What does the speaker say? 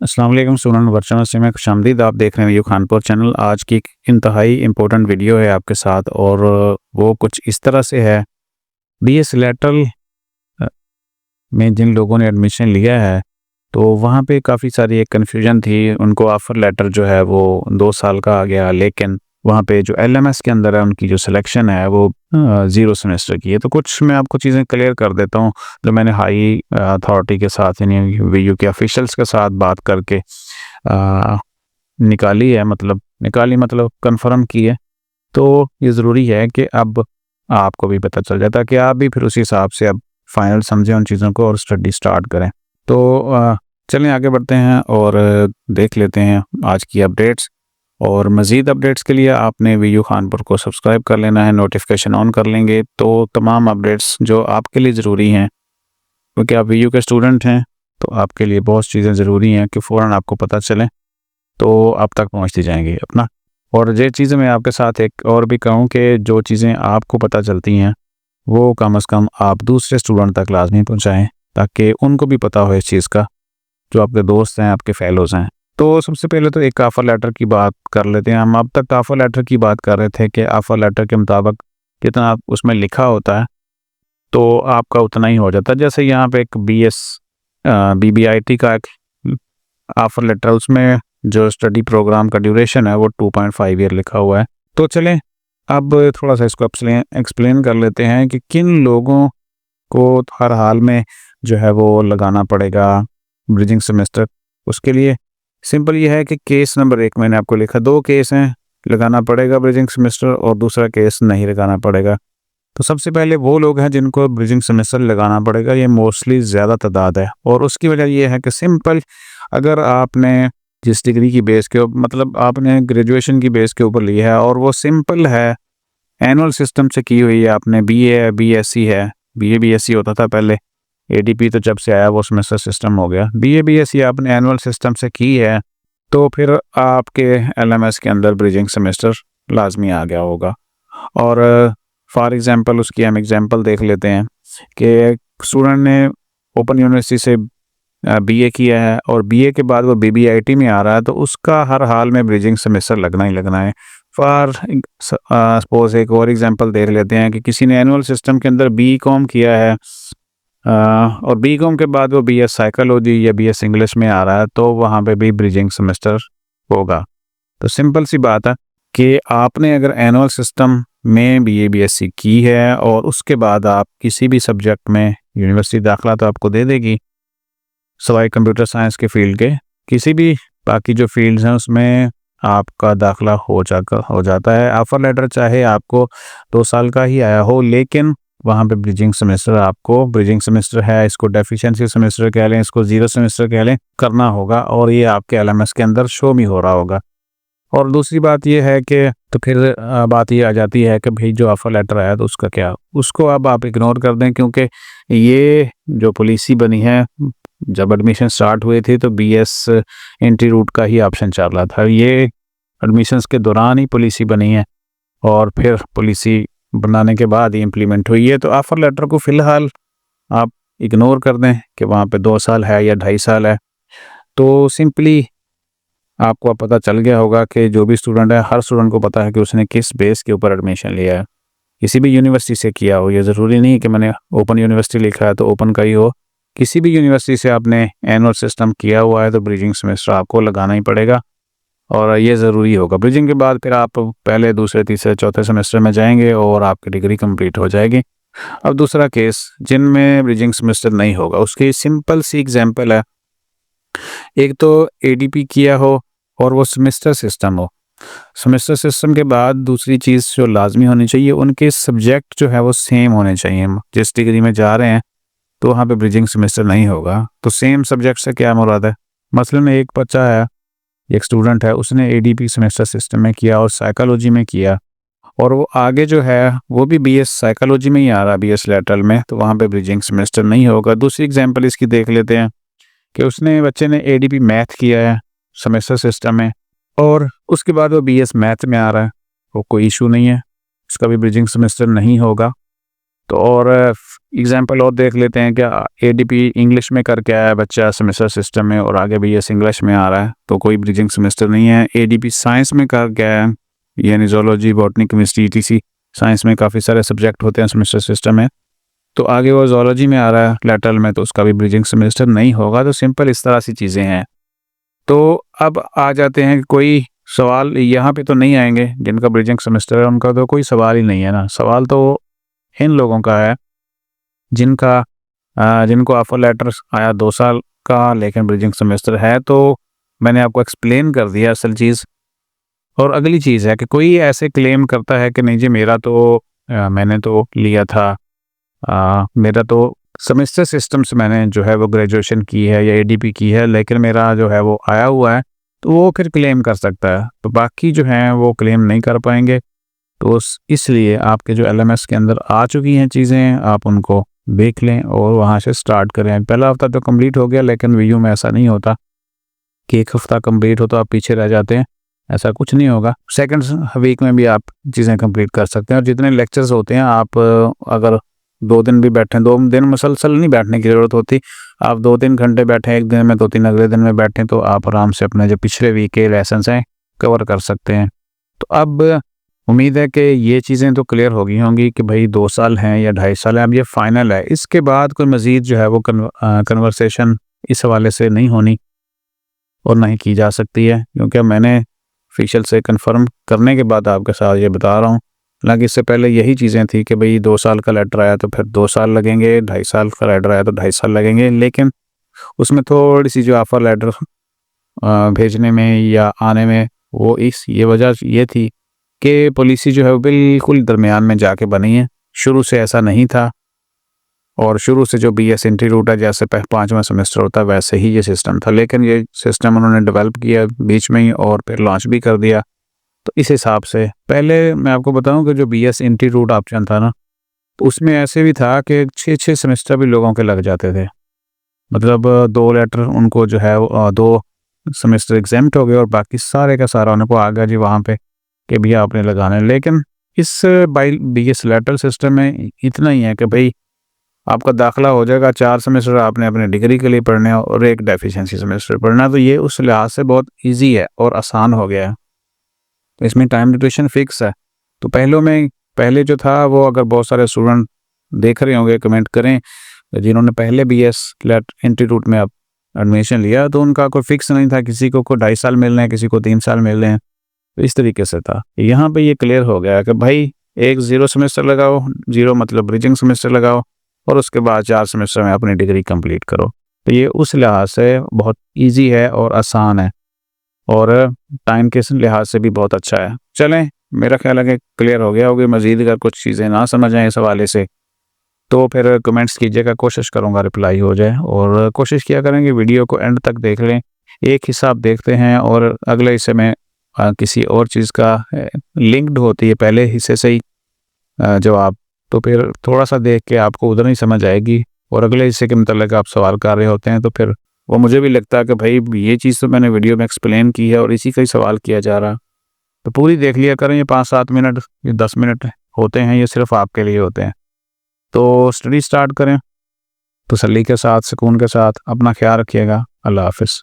अस्सलाम वालेकुम student virtual से मैं खुशामदीद। आप देख रहे हैं व्यू खानपुर चैनल। आज की एक इंतहाई इम्पोर्टेंट वीडियो है आपके साथ और वो कुछ इस तरह से है। बीएस लैटरल में जिन लोगों ने एडमिशन लिया है तो वहाँ पे काफ़ी सारी एक कन्फ्यूजन थी। उनको ऑफ़र लेटर जो है वो 2 साल का आ गया, लेकिन वहाँ पे जो एलएमएस के अंदर है उनकी जो सिलेक्शन है वो 0 सेमेस्टर की है। तो कुछ मैं आपको चीज़ें क्लियर कर देता हूँ जो मैंने हाई अथॉरिटी के साथ यानी वीयू के ऑफिशियल्स के साथ बात करके निकाली मतलब कंफर्म की है। तो ये ज़रूरी है कि अब आपको भी पता चल जाता है कि आप भी फिर उसी हिसाब से अब फाइनल समझें उन चीज़ों को और स्टडी स्टार्ट करें। तो चलें आगे बढ़ते हैं और देख लेते हैं आज की अपडेट्स। और मज़ीद अपडेट्स के लिए आपने वीयू खानपुर को सब्सक्राइब कर लेना है, नोटिफिकेशन ऑन कर लेंगे तो तमाम अपडेट्स जो आपके लिए ज़रूरी हैं, क्योंकि आप वीयू के स्टूडेंट हैं तो आपके लिए बहुत चीज़ें ज़रूरी हैं कि फ़ौरन आपको पता चलें तो आप तक पहुंचती जाएंगी अपना। और ये चीज़ें मैं आपके साथ एक और भी कहूँ कि जो चीज़ें आपको पता चलती हैं वो कम से कम आप दूसरे स्टूडेंट तक लाजमी पहुँचाएँ ताकि उनको भी पता हो इस चीज़ का, जो आपके दोस्त हैं, आपके फेलोज़ हैं। तो सबसे पहले तो एक ऑफ़र लेटर की बात कर लेते हैं। हम अब तक ऑफ़र लेटर की बात कर रहे थे कि ऑफ़र लेटर के मुताबिक जितना आप उसमें लिखा होता है तो आपका उतना ही हो जाता है। जैसे यहाँ पे एक बीबीआईटी का एक ऑफ़र लेटर, उसमें जो स्टडी प्रोग्राम का ड्यूरेशन है वो 2.5 ईयर लिखा हुआ है। तो चलें अब थोड़ा सा इसको एक्सप्लेन कर लेते हैं कि किन लोगों को हर हाल में जो है वो लगाना पड़ेगा ब्रिजिंग सेमेस्टर। उसके लिए सिंपल ये है कि केस नंबर 1 मैंने आपको लिखा, 2 केस हैं, लगाना पड़ेगा ब्रिजिंग सेमेस्टर और दूसरा केस नहीं लगाना पड़ेगा। तो सबसे पहले वो लोग हैं जिनको ब्रिजिंग सेमेस्टर लगाना पड़ेगा, ये मोस्टली ज़्यादा तादाद है। और उसकी वजह ये है कि सिंपल, अगर आपने जिस डिग्री की बेस के मतलब आपने ग्रेजुएशन की बेस के ऊपर लिया है और वो सिंपल है, एनुअल सिस्टम से की हुई है, आपने बीए है, बीएससी है, बीए बीएससी होता था पहले, एडीपी तो जब से आया वो सेमेस्टर सिस्टम हो गया, बीए बीएससी आपने एनुअल सिस्टम से की है तो फिर आपके एलएमएस के अंदर ब्रिजिंग सेमेस्टर लाजमी आ गया होगा। और फॉर एग्ज़ाम्पल उसकी हम एग्ज़ाम्पल देख लेते हैं कि स्टूडेंट ने ओपन यूनिवर्सिटी से बीए किया है और बीए के बाद वो बीबीआईटी में आ रहा है तो उसका हर हाल में ब्रिजिंग सेमेस्टर लगना ही लगना है। फॉर सपोज एक और एग्ज़ाम्पल देख लेते हैं कि किसी ने एनुअल सिस्टम के अंदर बीकॉम किया है और बीकॉम के बाद वो बीएस साइकोलॉजी या बीएस इंग्लिश में आ रहा है तो वहाँ पे भी ब्रिजिंग सेमेस्टर होगा। तो सिंपल सी बात है कि आपने अगर एनुअल सिस्टम में बीए बीएससी की है और उसके बाद आप किसी भी सब्जेक्ट में यूनिवर्सिटी दाखिला तो आपको दे देगी, सवाई कंप्यूटर साइंस के फील्ड के, किसी भी बाकी जो फील्ड्स हैं उसमें आपका दाखिला हो जाता है। ऑफ़र लेटर चाहे आपको 2 साल का ही आया हो, लेकिन वहाँ पे ब्रिजिंग सेमेस्टर है, इसको डेफिशिएंसी सेमेस्टर कह लें, इसको 0 सेमेस्टर कह लें, करना होगा और ये आपके एलएमएस के अंदर शो भी हो रहा होगा। और दूसरी बात ये है कि तो फिर बात ये आ जाती है कि भाई जो ऑफ़र लेटर आया तो उसका क्या, उसको अब आप इग्नोर कर दें, क्योंकि ये जो पॉलिसी बनी है, जब एडमिशन स्टार्ट हुए थे तो बीएस एंट्री रूट का ही ऑप्शन चल रहा था। ये एडमिशन्स के दौरान ही पॉलिसी बनी है और फिर पॉलिसी बनाने के बाद ही इम्प्लीमेंट हुई है। तो ऑफ़र लेटर को फ़िलहाल आप इग्नोर कर दें कि वहाँ पे 2 साल है या 2.5 साल है। तो सिंपली आपको अब पता चल गया होगा कि जो भी स्टूडेंट है, हर स्टूडेंट को पता है कि उसने किस बेस के ऊपर एडमिशन लिया है। किसी भी यूनिवर्सिटी से किया हो, ये ज़रूरी नहीं है कि मैंने ओपन यूनिवर्सिटी लिखा है तो ओपन का ही हो। किसी भी यूनिवर्सिटी से आपने एनुअल सिस्टम किया हुआ है तो ब्रिजिंग सेमेस्टर आपको लगाना ही पड़ेगा और ये ज़रूरी होगा। ब्रिजिंग के बाद फिर आप पहले, दूसरे, तीसरे, चौथे सेमेस्टर में जाएंगे और आपकी डिग्री कंप्लीट हो जाएगी। अब दूसरा केस जिनमें ब्रिजिंग सेमेस्टर नहीं होगा, उसकी सिंपल सी एग्जांपल है। एक तो एडीपी किया हो और वो सेमेस्टर सिस्टम हो। सेमेस्टर सिस्टम के बाद दूसरी चीज़ जो लाजमी होनी चाहिए, उनके सब्जेक्ट जो है वो सेम होने चाहिए। जिस डिग्री में जा रहे हैं तो वहाँ पे ब्रिजिंग सेमेस्टर नहीं होगा। तो सेम सब्जेक्ट से क्या मुराद है? मसलन एक बच्चा है, एक स्टूडेंट है, उसने एडीपी सेमेस्टर सिस्टम में किया और साइकोलॉजी में किया और वो आगे जो है वो भी बीएस साइकोलॉजी में ही आ रहा है, बीएस लैटरल में, तो वहाँ पे ब्रिजिंग सेमेस्टर नहीं होगा। दूसरी एग्जांपल इसकी देख लेते हैं कि बच्चे ने एडीपी मैथ किया है सेमेस्टर सिस्टम में और उसके बाद वो बीएस मैथ में आ रहा है, वो कोई इशू नहीं है, उसका भी ब्रिजिंग सेमेस्टर नहीं होगा। तो और एग्जांपल और देख लेते हैं क्या एडीपी इंग्लिश में करके आया है बच्चा सेमेस्टर सिस्टम में और आगे बीएस इंग्लिश में आ रहा है, तो कोई ब्रिजिंग सेमेस्टर नहीं है। एडीपी साइंस में करके आया है, यानी zoology, botany, chemistry, etc, science में काफ़ी सारे सब्जेक्ट होते हैं सेमेस्टर सिस्टम में, तो आगे वो ज़ूलॉजी में आ रहा है लैटरल में, तो उसका भी ब्रिजिंग सेमेस्टर नहीं होगा। तो सिंपल इस तरह सी चीज़ें हैं। तो अब आ जाते हैं कि कोई सवाल यहाँ पे तो नहीं आएंगे जिनका ब्रिजिंग सेमेस्टर है, उनका तो कोई सवाल ही नहीं है ना। सवाल तो इन लोगों का है जिनको ऑफर लेटर आया 2 साल का लेकिन ब्रिजिंग सेमेस्टर है, तो मैंने आपको एक्सप्लेन कर दिया असल चीज़। और अगली चीज़ है कि कोई ऐसे क्लेम करता है कि नहीं जी मेरा तो मैंने तो लिया था, मेरा तो सेमेस्टर सिस्टम से मैंने जो है वो ग्रेजुएशन की है या एडीपी की है, लेकिन मेरा जो है वो आया हुआ है, तो वो फिर क्लेम कर सकता है। तो बाकी जो हैं वो क्लेम नहीं कर पाएंगे। तो इसलिए आपके जो एलएमएस के अंदर आ चुकी हैं चीज़ें, आप उनको देख लें और वहाँ से स्टार्ट करें। पहला हफ्ता तो कंप्लीट हो गया, लेकिन वीयू में ऐसा नहीं होता कि एक हफ्ता कंप्लीट हो तो आप पीछे रह जाते हैं, ऐसा कुछ नहीं होगा। सेकंड वीक में भी आप चीज़ें कंप्लीट कर सकते हैं। और जितने लेक्चर्स होते हैं आप अगर 2 दिन भी बैठें, 2 दिन मुसलसल नहीं बैठने की ज़रूरत होती, आप 2-3 घंटे बैठें एक दिन में, 2-3 अगले दिन में बैठें, तो आप आराम से अपने जो पिछले वीक के लेसन्स हैं कवर कर सकते हैं। तो अब उम्मीद है कि ये चीज़ें तो क्लियर हो गई होंगी कि भाई 2 साल हैं या 2.5 साल है, अब ये फाइनल है। इसके बाद कोई मज़ीद जो है वो कन्वर्सेशन इस हवाले से नहीं होनी और ना ही की जा सकती है, क्योंकि मैंने ऑफिशियल से कंफर्म करने के बाद आपके साथ ये बता रहा हूँ। हालांकि इससे पहले यही चीज़ें थी कि भाई 2 साल का लेटर आया तो फिर 2 साल लगेंगे, 2.5 साल का लेटर आया तो 2.5 साल लगेंगे, लेकिन उसमें थोड़ी सी जो ऑफ़र लेटर भेजने में या आने में वो ये वजह ये थी कि पॉलिसी जो है वो बिल्कुल दरमियान में जाके बनी है। शुरू से ऐसा नहीं था, और शुरू से जो बीएस एंट्री रूट है जैसे 5वां सेमेस्टर होता है वैसे ही ये सिस्टम था, लेकिन ये सिस्टम उन्होंने डेवलप किया बीच में ही और फिर लॉन्च भी कर दिया। तो इस हिसाब से पहले मैं आपको बताऊं कि जो बीएस एंट्री रूट ऑप्शन था ना, तो उसमें ऐसे भी था कि 6-6 सेमेस्टर भी लोगों के लग जाते थे। मतलब 2 लेटर उनको जो है 2 सेमेस्टर एग्जाम्प्ट हो गए और बाकी सारे का सारा उनको आ गया जी वहाँ पे कि भैया आपने लगाना है। लेकिन इस बीएस लेटर सिस्टम में इतना ही है कि भाई आपका दाखिला हो जाएगा, 4 सेमेस्टर आपने अपने डिग्री के लिए पढ़ना है और 1 डेफिशिएंसी सेमेस्टर पढ़ना है। तो ये उस लिहाज से बहुत ईजी है और आसान हो गया है। तो इसमें टाइम ड्यूरेशन फिक्स है। तो पहले जो था वो, अगर बहुत सारे स्टूडेंट देख रहे होंगे कमेंट करें, जिन्होंने पहले बीएस एंट्री रूट में अब एडमिशन लिया, तो उनका कोई फिक्स नहीं था, किसी को 2.5 साल मिल रहे हैं, किसी को 3 साल मिल रहे हैं। तो इस तरीके से था। यहाँ पे ये क्लियर हो गया कि भाई एक 0 सेमेस्टर लगाओ, 0 मतलब ब्रिजिंग सेमेस्टर लगाओ, और उसके बाद 4 सेमेस्टर में अपनी डिग्री कंप्लीट करो। तो ये उस लिहाज से बहुत इजी है और आसान है, और टाइम के लिहाज से भी बहुत अच्छा है। चलें, मेरा ख्याल है कि क्लियर हो गया होगी। मज़ीद अगर कुछ चीज़ें ना समझ आएँ इस हवाले से तो फिर कमेंट्स कीजिएगा, कोशिश करूँगा रिप्लाई हो जाए। और कोशिश किया करेंगे वीडियो को एंड तक देख लें, एक हिस्सा आप देखते हैं और अगले हिस्से में किसी और चीज़ का लिंक्ड होती है पहले हिस्से से ही जवाब, तो फिर थोड़ा सा देख के आपको उधर ही समझ आएगी और अगले हिस्से के मतलब आप सवाल कर रहे होते हैं, तो फिर वो मुझे भी लगता है कि भाई ये चीज़ तो मैंने वीडियो में एक्सप्लेन की है और इसी का ही सवाल किया जा रहा। तो पूरी देख लिया करें। ये 5-7 मिनट, ये 10 मिनट होते हैं, ये सिर्फ आपके लिए होते हैं। तो स्टडी स्टार्ट करें तसल्ली के साथ, सुकून के साथ। अपना ख्याल रखिएगा। अल्लाह हाफ़िज़।